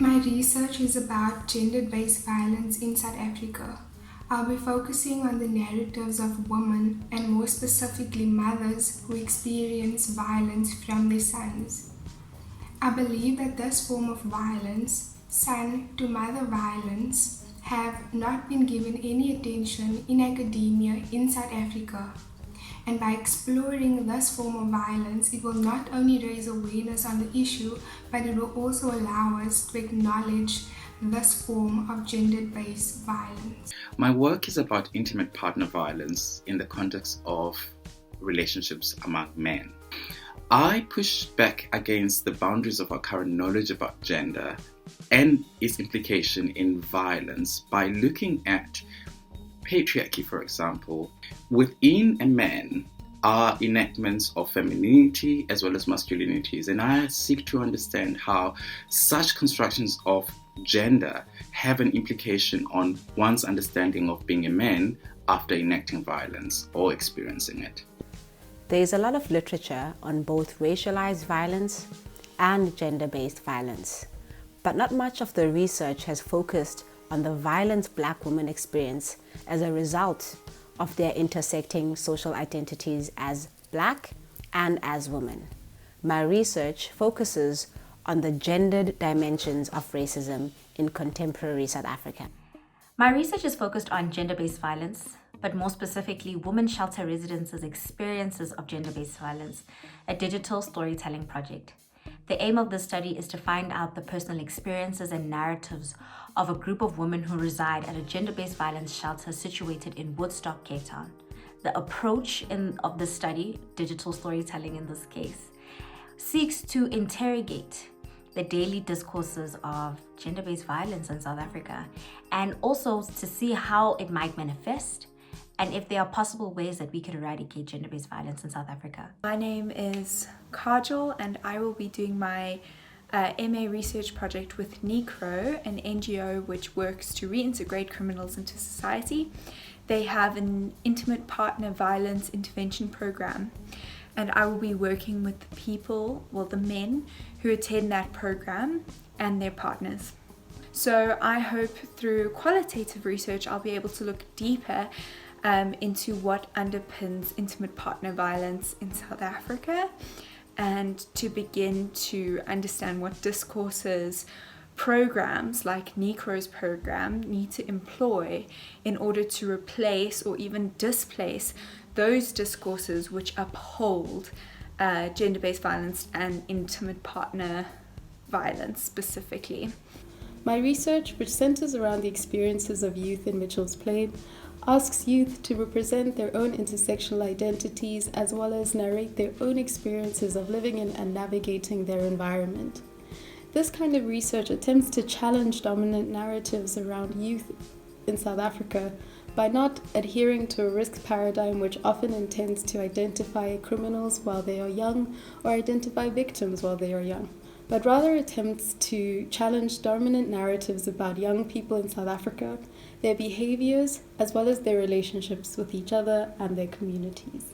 My research is about gender-based violence in South Africa. I'll be focusing on the narratives of women and more specifically mothers who experience violence from their sons. I believe that this form of violence, son-to-mother violence, have not been given any attention in academia in South Africa. And by exploring this form of violence, it will not only raise awareness on the issue, but it will also allow us to acknowledge this form of gender-based violence. My work is about intimate partner violence in the context of relationships among men. I push back against the boundaries of our current knowledge about gender and its implication in violence by looking at patriarchy, for example. Within a man are enactments of femininity as well as masculinities, and I seek to understand how such constructions of gender have an implication on one's understanding of being a man after enacting violence or experiencing it. There is a lot of literature on both racialized violence and gender-based violence, but not much of the research has focused on the violence Black women experience as a result of their intersecting social identities as Black and as women. My research focuses on the gendered dimensions of racism in contemporary South Africa. My research is focused on gender-based violence, but more specifically, women's shelter residents' experiences of gender-based violence, a digital storytelling project. The aim of this study is to find out the personal experiences and narratives of a group of women who reside at a gender-based violence shelter situated in Woodstock, Cape Town. The approach of the study, digital storytelling in this case, seeks to interrogate the daily discourses of gender-based violence in South Africa, and also to see how it might manifest and if there are possible ways that we could eradicate gender-based violence in South Africa. My name is Kajal, and I will be doing my MA research project with NECRO, an NGO which works to reintegrate criminals into society. They have an intimate partner violence intervention program, and I will be working with the people, the men who attend that program and their partners. So I hope through qualitative research I'll be able to look deeper into what underpins intimate partner violence in South Africa, and to begin to understand what discourses programs like NECRO's program need to employ in order to replace or even displace those discourses which uphold gender-based violence and intimate partner violence specifically. My research, which centers around the experiences of youth in Mitchell's Plain, asks youth to represent their own intersectional identities as well as narrate their own experiences of living in and navigating their environment. This kind of research attempts to challenge dominant narratives around youth in South Africa by not adhering to a risk paradigm which often intends to identify criminals while they are young or identify victims while they are young, but rather attempts to challenge dominant narratives about young people in South Africa, their behaviors, as well as their relationships with each other and their communities.